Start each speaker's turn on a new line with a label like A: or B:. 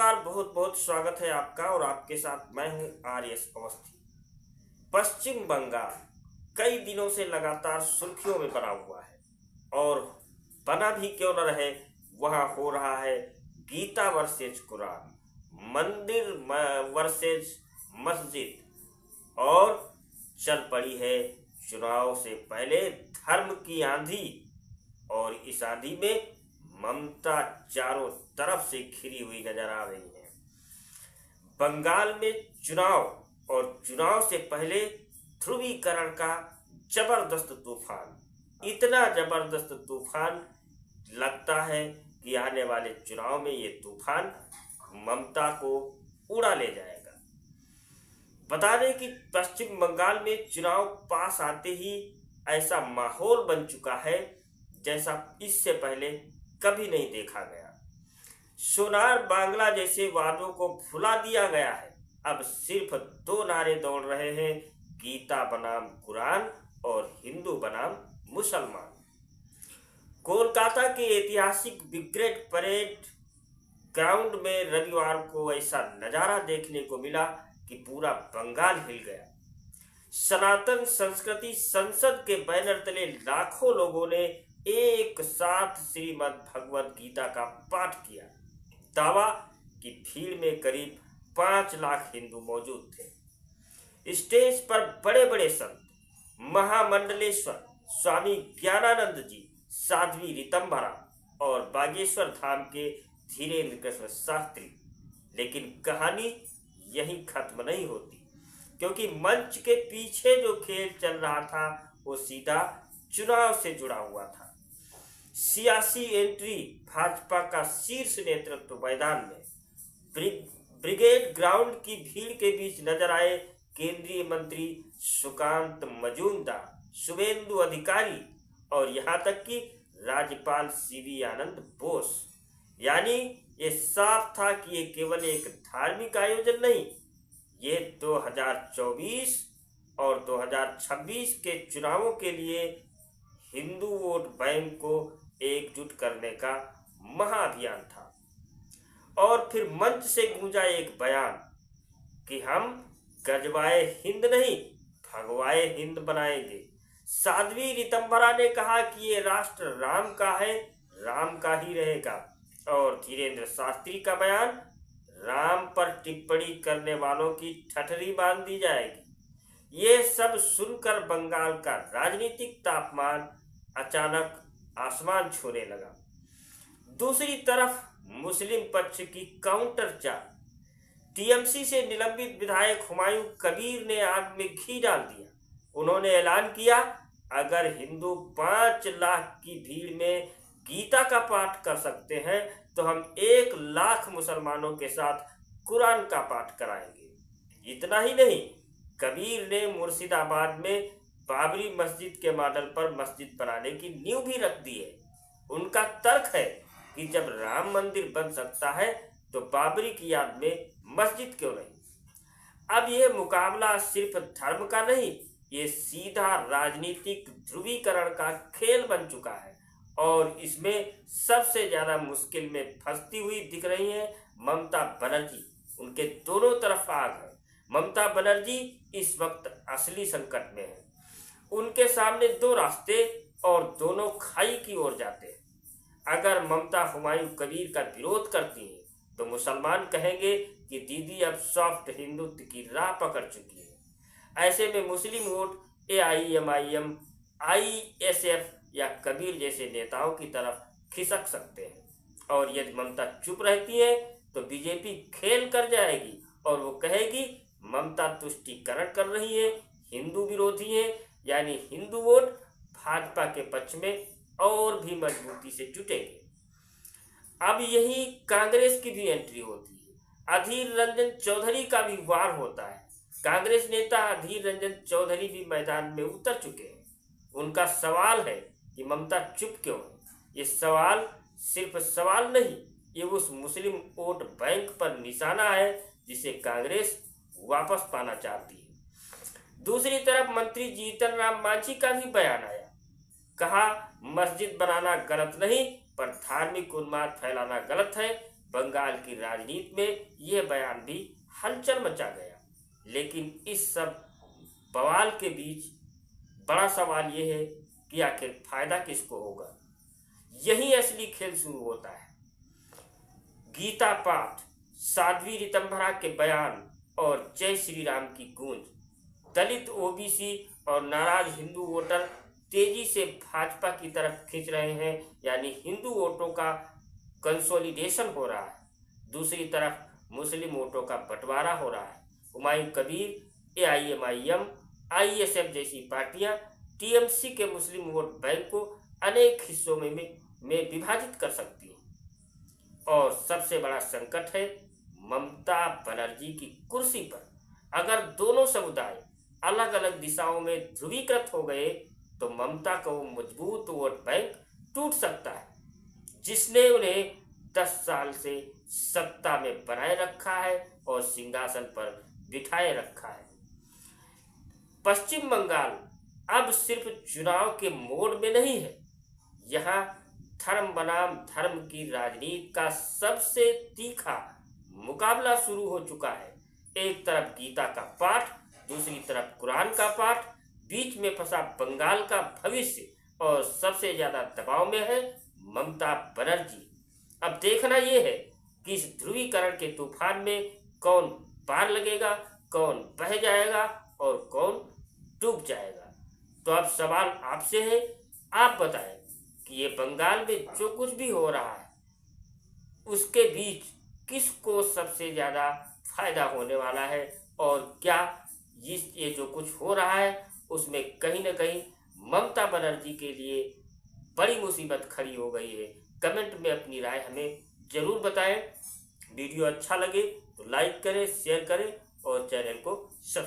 A: नमस्कार, बहुत बहुत स्वागत है आपका और आपके साथ मैं हूं आर.एस. अवस्थी। पश्चिम बंगाल कई दिनों से लगातार सुर्खियों में बना हुआ है और बना भी क्यों न रहे, वहां हो रहा है गीता वर्सेज कुरान, मंदिर वर्सेज मस्जिद और चल पड़ी है चुनाव से पहले धर्म की आंधी। और इस आंधी में ममता चारों तरफ से घिरी हुई नजर आ रही है। बंगाल में चुनाव और चुनाव से पहले ध्रुवीकरण का जबरदस्त तूफान, इतना जबरदस्त तूफान लगता है कि आने वाले चुनाव में ये तूफान ममता को उड़ा ले जाएगा। बता दें कि पश्चिम बंगाल में चुनाव पास आते ही ऐसा माहौल बन चुका है जैसा इससे पहले कभी नहीं देखा गया। सोनार बांग्ला जैसे वादों को भुला दिया गया है। अब सिर्फ दो नारे दौड़ रहे हैं, गीता बनाम कुरान और हिंदू बनाम मुसलमान। कोलकाता के ऐतिहासिक ब्रिगेड परेड ग्राउंड में रविवार को ऐसा नजारा देखने को मिला कि पूरा बंगाल हिल गया। सनातन संस्कृति संसद के बैनर तले लाखों लोगों ने एक साथ श्रीमद् भगवद गीता का पाठ किया। दावा कि भीड़ में करीब 5 लाख हिंदू मौजूद थे। स्टेज पर बड़े बड़े संत, महामंडलेश्वर स्वामी ज्ञानानंद जी, साध्वी ऋतंभरा और बागेश्वर धाम के धीरेन्द्र कृष्ण शास्त्री। लेकिन कहानी यहीं खत्म नहीं होती, क्योंकि मंच के पीछे जो खेल चल रहा था वो सीधा चुनाव से जुड़ा हुआ था। सियासी एंट्री, भाजपा का शीर्ष नेतृत्व मैदान में। ब्रिगेड ग्राउंड की भीड़ के बीच नजर आए केंद्रीय मंत्री सुकांत मजूमदार, शुभेंदु अधिकारी और यहाँ तक कि राज्यपाल सीवी आनंद बोस। यानी ये साफ था कि ये केवल एक धार्मिक आयोजन नहीं, ये 2024 और 2026 के चुनावों के लिए हिंदू वोट बैंक को एकजुट करने का महाअभियान था। और फिर मंच से गूंजा एक बयान कि हम गजवाए हिंद नहीं, भगवाए हिंद बनाएंगे। साध्वी ऋतंभरा ने कहा कि ये राष्ट्र राम का है, राम का ही रहेगा। और धीरेन्द्र शास्त्री का बयान, राम पर टिप्पणी करने वालों की ठठरी बांध दी जाएगी। ये सब सुनकर बंगाल का राजनीतिक तापमान अचानक आसमान छूने लगा। दूसरी तरफ मुस्लिम पक्ष की काउंटर चाल, टीएमसी से निलंबित विधायक हुमायूं कबीर ने आग में घी डाल दिया। उन्होंने ऐलान किया, अगर हिंदू 5 लाख की भीड़ में गीता का पाठ कर सकते हैं तो हम 1 लाख मुसलमानों के साथ कुरान का पाठ कराएंगे। इतना ही नहीं, कबीर ने मुर्शिदाबाद में बाबरी मस्जिद के मॉडल पर मस्जिद बनाने की नींव भी रख दी है। उनका तर्क है कि जब राम मंदिर बन सकता है तो बाबरी की याद में मस्जिद क्यों नहीं। अब यह मुकाबला सिर्फ धर्म का नहीं, ये सीधा राजनीतिक ध्रुवीकरण का खेल बन चुका है। और इसमें सबसे ज्यादा मुश्किल में फंसती हुई दिख रही है ममता बनर्जी। उनके दोनों तरफ आग है। ममता बनर्जी इस वक्त असली संकट में है। उनके सामने 2 रास्ते और दोनों खाई की ओर जाते हैं। अगर ममता हुमायूं कबीर का विरोध करती हैं तो मुसलमान कहेंगे कि दीदी अब सॉफ्ट हिंदुत्व की राह पकड़ चुकी है। ऐसे में मुस्लिम वोट AIMIM, ISF या कबीर जैसे नेताओं की तरफ खिसक सकते हैं। और यदि ममता चुप रहती है तो बीजेपी खेल कर जाएगी और वो कहेगी ममता तुष्टीकरण कर रही है, हिंदू विरोधी है। यानी हिंदू वोट भाजपा के पक्ष में और भी मजबूती से जुटेंगे। अब यही कांग्रेस की भी एंट्री होती है। अधीर रंजन चौधरी का भी वार होता है। कांग्रेस नेता अधीर रंजन चौधरी भी मैदान में उतर चुके हैं। उनका सवाल है कि ममता चुप क्यों है। ये सवाल सिर्फ सवाल नहीं, ये उस मुस्लिम वोट बैंक पर निशाना है जिसे कांग्रेस वापस पाना चाहती है। दूसरी तरफ मंत्री जीतन राम मांझी का भी बयान आया। कहा, मस्जिद बनाना गलत नहीं, पर धार्मिक उन्माद फैलाना गलत है। बंगाल की राजनीति में यह बयान भी हलचल मचा गया। लेकिन इस सब बवाल के बीच बड़ा सवाल यह है कि आखिर फायदा किसको होगा। यही असली खेल शुरू होता है। गीता पाठ, साध्वी ऋतंभरा के बयान और जय श्री राम की गूंज, दलित, ओबीसी और नाराज हिंदू वोटर तेजी से भाजपा की तरफ खींच रहे हैं, यानी हिंदू वोटों का कंसोलिडेशन हो रहा है। दूसरी तरफ मुस्लिम वोटों का बंटवारा हो रहा है। हुमायूं कबीर, AIMIM, ISF जैसी पार्टियां TMC के मुस्लिम वोट बैंक को अनेक हिस्सों में विभाजित कर सकती हैं। और सबसे बड़ा संकट है ममता बनर्जी की कुर्सी पर। अगर दोनों समुदाय अलग अलग दिशाओं में ध्रुवीकृत हो गए तो ममता का वो मजबूत वोट बैंक टूट सकता है, जिसने उन्हें 10 साल से सत्ता में बनाए रखा है और सिंहासन पर बिठाए रखा है। पश्चिम बंगाल अब सिर्फ चुनाव के मोड में नहीं है। यहाँ धर्म बनाम धर्म की राजनीति का सबसे तीखा मुकाबला शुरू हो चुका है। एक तरफ गीता का पाठ, दूसरी तरफ कुरान का पाठ, बीच में फंसा बंगाल का भविष्य और सबसे ज्यादा दबाव में है ममता बनर्जी। अब देखना यह है कि इस ध्रुवीकरण के तूफान में कौन पार लगेगा, कौन बह जाएगा और कौन डूब जाएगा। तो अब सवाल आपसे है, आप बताएं कि ये बंगाल में जो कुछ भी हो रहा है उसके बीच किसको सबसे ज्यादा फायदा होने वाला है, और क्या ये जो कुछ हो रहा है उसमें कहीं ना कहीं ममता बनर्जी के लिए बड़ी मुसीबत खड़ी हो गई है। कमेंट में अपनी राय हमें जरूर बताएं। वीडियो अच्छा लगे तो लाइक करें, शेयर करें और चैनल को सब्सक्राइब